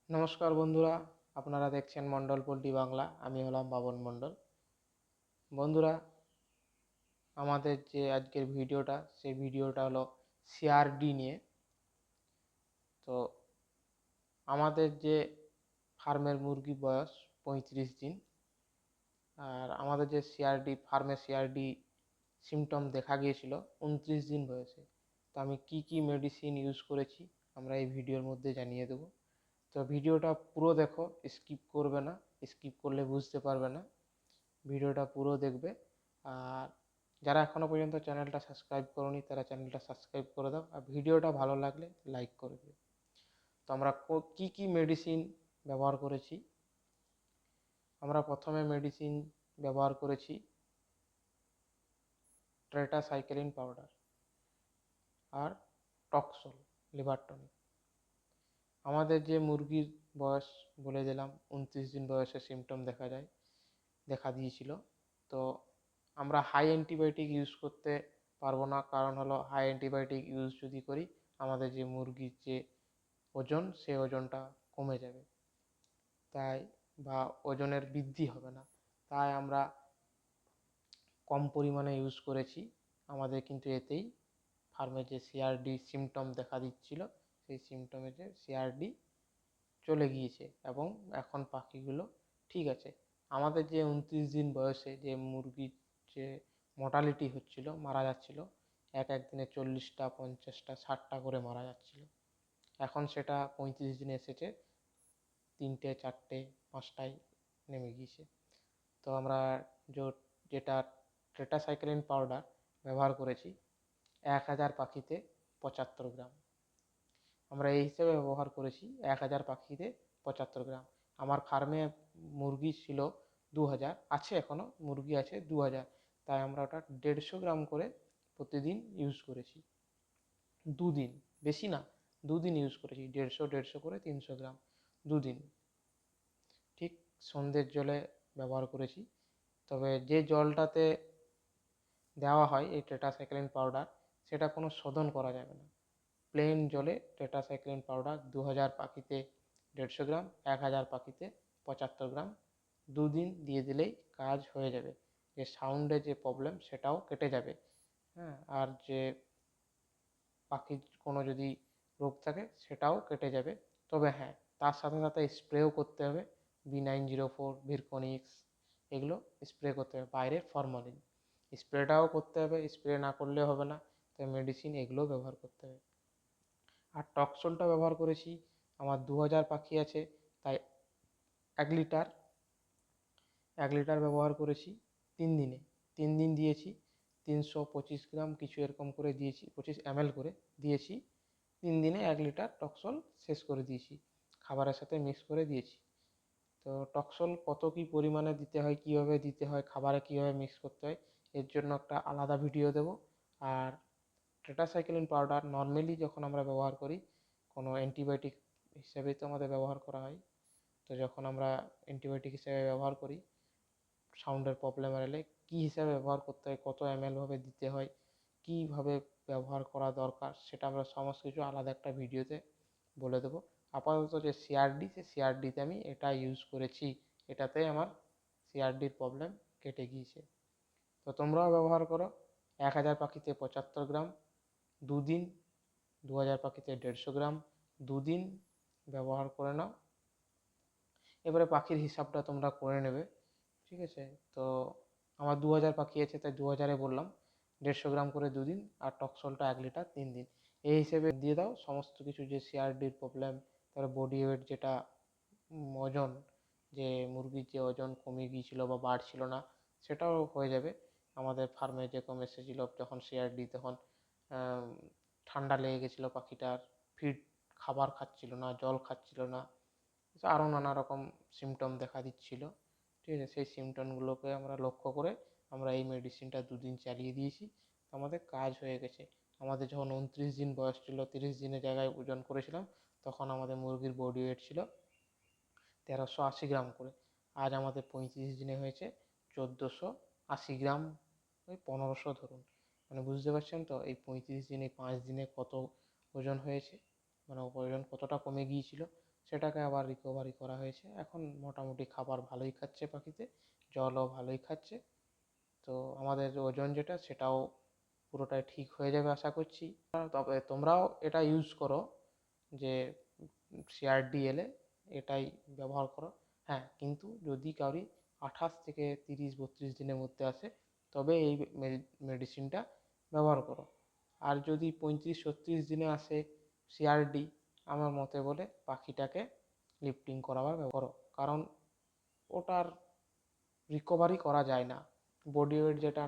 নমস্কার বন্ধুরা, আপনারা দেখছেন মণ্ডল পোল্ট্রি বাংলা। আমি হলাম বাবন মণ্ডল। বন্ধুরা, আমাদের যে আজকের ভিডিওটা, সেই ভিডিওটা হলো সিআরডি নিয়ে। তো আমাদের যে ফার্মের মুরগি বয়স 35 দিন, আর আমাদের যে সিআরডি সিমটম দেখা গিয়েছিল 29 দিন বয়সে। তো আমি কি কি মেডিসিন ইউজ করেছি আমরা এই ভিডিওর মধ্যে জানিয়ে দেবো। তো ভিডিওটা পুরো দেখো, স্কিপ করবে না। স্কিপ করলে বুঝতে পারবে না। ভিডিওটা পুরো দেখবে। আর যারা এখনও পর্যন্ত চ্যানেলটা সাবস্ক্রাইব করোনি তারা চ্যানেলটা সাবস্ক্রাইব করে দাও, আর ভিডিওটা ভালো লাগলে লাইক করে দিও। তো আমরা কি কি মেডিসিন ব্যবহার করেছি। আমরা প্রথমে মেডিসিন ব্যবহার করেছি ট্রেটাসাইক্লিন পাউডার আর টক্সল লিভার টনিক। আমাদের যে মুরগির বয়স বলে দিলাম 29 দিন বয়সে সিমটম দেখা দিয়েছিল। তো আমরা হাই অ্যান্টিবায়োটিক ইউজ করতে পারবো না, কারণ হলো হাই অ্যান্টিবায়োটিক ইউজ যদি করি আমাদের যে মুরগির যে ওজন, সে ওজনটা কমে যাবে, তাই বা ওজনের বৃদ্ধি হবে না। তাই আমরা কম পরিমাণে ইউজ করেছি। আমাদের কিন্তু এতেই ফার্মে যে সিআরডি সিমটম দেখা দিচ্ছিল, সেই সিমটমে যে সিআরডি চলে গিয়েছে এবং এখন পাখিগুলো ঠিক আছে। আমাদের যে 29 দিন বয়সে যে মুরগির যে মর্টালিটি হচ্ছিল, মারা যাচ্ছিল, এক দিনে 40টা 50টা 60টা করে মারা যাচ্ছিল, এখন সেটা 35 দিনে এসেছে 3টে 4টে 5টায় নেমে গিয়েছে। তো আমরা যেটা ট্রেটাসাইক্লিন পাউডার ব্যবহার করেছি 1000 পাখিতে 75 গ্রাম। আমরা এই হিসেবে ব্যবহার করেছি 1000 পাখিতে 75 গ্রাম। আমার ফার্মে মুরগি ছিল 2000, আছে এখনও মুরগি আছে 2000, তাই আমরা ওটা 150 গ্রাম করে প্রতিদিন ইউজ করেছি। দুদিন, বেশি না, দুদিন ইউজ করেছি। 150 করে 300 গ্রাম দুদিন। ঠিক সন্ধ্যের জলে ব্যবহার করেছি। তবে যে জলটাতে দেওয়া হয় এই টেট্রাসাইক্লিন পাউডার, সেটা কোনো শোধন করা যাবে না। প্লেন জলে টেট্রাসাইক্লিন পাউডার 2000 পাখিতে 150 গ্রাম, 1000 পাখিতে 75 গ্রাম দুদিন দিয়ে দিলেই কাজ হয়ে যাবে। যে সাউন্ডের যে প্রবলেম সেটাও কেটে যাবে। হ্যাঁ, আর যে পাখির কোনো যদি রোগ থাকে সেটাও কেটে যাবে। তবে হ্যাঁ, তার সাথে সাথে স্প্রেও করতে হবে। B904, ভিরকনিক্স, এগুলো স্প্রে করতে হবে, বাইরের ফরমালিন স্প্রেটাও করতে হবে। স্প্রে না করলে হবে না, তাই মেডিসিন এগুলো ব্যবহার করতে হবে। আর টক্সলটা ব্যবহার করেছি, আমার 2000 পাখি আছে, তাই 1 লিটার 1 লিটার ব্যবহার করেছি 3 দিনে। 3 দিন দিয়েছি 325 গ্রাম কিছু এরকম করে দিয়েছি, 25 ml করে দিয়েছি। 3 দিনে 1 লিটার টক্সল শেষ করে দিয়েছি, খাবারের সাথে মিক্স করে দিয়েছি। তো টক্সল কত কী পরিমাণে দিতে হয়, কীভাবে দিতে হয়, খাবারে কীভাবে মিক্স করতে হয়, এর জন্য একটা আলাদা ভিডিও দেব। আর টেট্রাসাইক্লিন পাউডার নর্মালি যখন আমরা ব্যবহার করি, কোনো অ্যান্টিবায়োটিক হিসেবেই তো আমাদের ব্যবহার করা হয়। তো যখন আমরা অ্যান্টিবায়োটিক হিসেবে ব্যবহার করি, সাউন্ডের প্রবলেম এলে কী হিসাবে ব্যবহার করতে হয়, কত ml দিতে হয়, কীভাবে ব্যবহার করা দরকার, সেটা আমরা সমস্ত কিছু আলাদা একটা ভিডিওতে বলে দেবো। আপাতত যে সিআরডি, সে সিআরডিতে আমি এটা ইউজ করেছি, এটাতে আমার সিআরডির প্রবলেম কেটে গিয়েছে। তো তোমরাও ব্যবহার করো। 1000 পাখিতে 75 গ্রাম দুদিন, 2000 পাখিতে 150 গ্রাম দুদিন ব্যবহার করে নাও। এবারে পাখির হিসাবটা তোমরা করে নেবে, ঠিক আছে। তো আমার 2000 পাখি আছে, তাই 2000-এ বললাম 150 গ্রাম করে দুদিন, আর টক্সলটা 1 লিটার 3 দিন। এই হিসেবে দিয়ে দাও সমস্ত কিছু, যে সিআরডির প্রবলেম, তারপরে বডি ওয়েট যেটা ওজন, যে মুরগির যে ওজন কমে গিয়েছিলো বা বাড়ছিল না, সেটাও হয়ে যাবে। আমাদের ফার্মে যেরকম এসেছিলো যখন সিআরডি, তখন ঠান্ডা লেগে গেছিলো পাখিটার, ফিড খাবার খাচ্ছিল না, জল খাচ্ছিল না, আরও নানা রকম সিমটম দেখা দিচ্ছিল, ঠিক আছে। সেই সিমটমগুলোকে আমরা লক্ষ্য করে আমরা এই মেডিসিনটা দুদিন চালিয়ে দিয়েছি, আমাদের কাজ হয়ে গেছে। আমাদের যখন 29 দিন বয়স ছিল, 30 দিনের জায়গায় ওজন করেছিলাম, তখন আমাদের মুরগির বডি ওয়েট ছিল 1380 গ্রাম করে। আজ আমাদের 35 দিনে হয়েছে 1480 গ্রাম, ওই 1500 ধরুন। মানে বুঝতে পারছেন তো, এই 35 দিনে 5 দিনে কত ওজন হয়েছে, মানে ওজন কতটা কমে গিয়েছিল। সেটাকে আবার রিকভারি করা হয়েছে। এখন মোটামুটি খাবার ভালোই খাচ্ছে পাখিতে, জলও ভালোই খাচ্ছে। তো আমাদের ওজন যেটা সেটাও পুরোটাই ঠিক হয়ে যাবে আশা করছি। তবে তোমরাও এটা ইউজ করো, যে সিআরডি এলে এটাই ব্যবহার করো। হ্যাঁ, কিন্তু যদি কাউরি 28 থেকে 30-32 দিনের মধ্যে আসে তবে এই মেডিসিনটা ব্যবহার করো। আর যদি 35-36 দিনে আসে সিআরডি, আমার মতে বলে পাখিটাকে লিফটিং করাবার ব্যবহার করো, কারণ ওটার রিকভারি করা যায় না। বডি ওয়েট যেটা,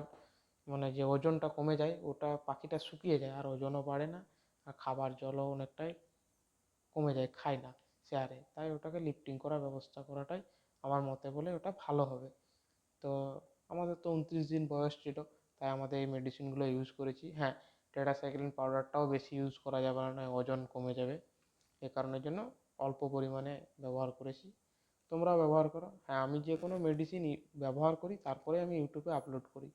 মানে যে ওজনটা কমে যায়, ওটা পাখিটা শুকিয়ে যায় আর ওজনও বাড়ে না, আর খাবার জলও অনেকটাই কমে যায়, খায় না শেয়ারে। তাই ওটাকে লিফটিং করার ব্যবস্থা করাটাই আমার মতে বলে ওটা ভালো হবে। তো আমাদের তো 29 দিন বয়স ছিল, তাই আমাদের এই মেডিসিনগুলো ইউজ করেছি। হ্যাঁ, টেট্রাসাইক্লিন পাউডারটাও বেশি ইউজ করা যাবে না, ওজন কমে যাবে। এ কারণের জন্য অল্প পরিমাণে ব্যবহার করেছি। তোমরাও ব্যবহার করো। হ্যাঁ, আমি যে কোনো মেডিসিন ব্যবহার করি তারপরে আমি ইউটিউবে আপলোড করি।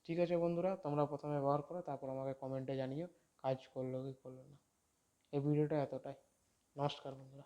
ঠিক আছে বন্ধুরা, তোমরা প্রথমে ব্যবহার করো, তারপর আমাকে কমেন্টে জানিও কাজ করলো কি করলো না। এই ভিডিওটা এতটাই। নমস্কার বন্ধুরা।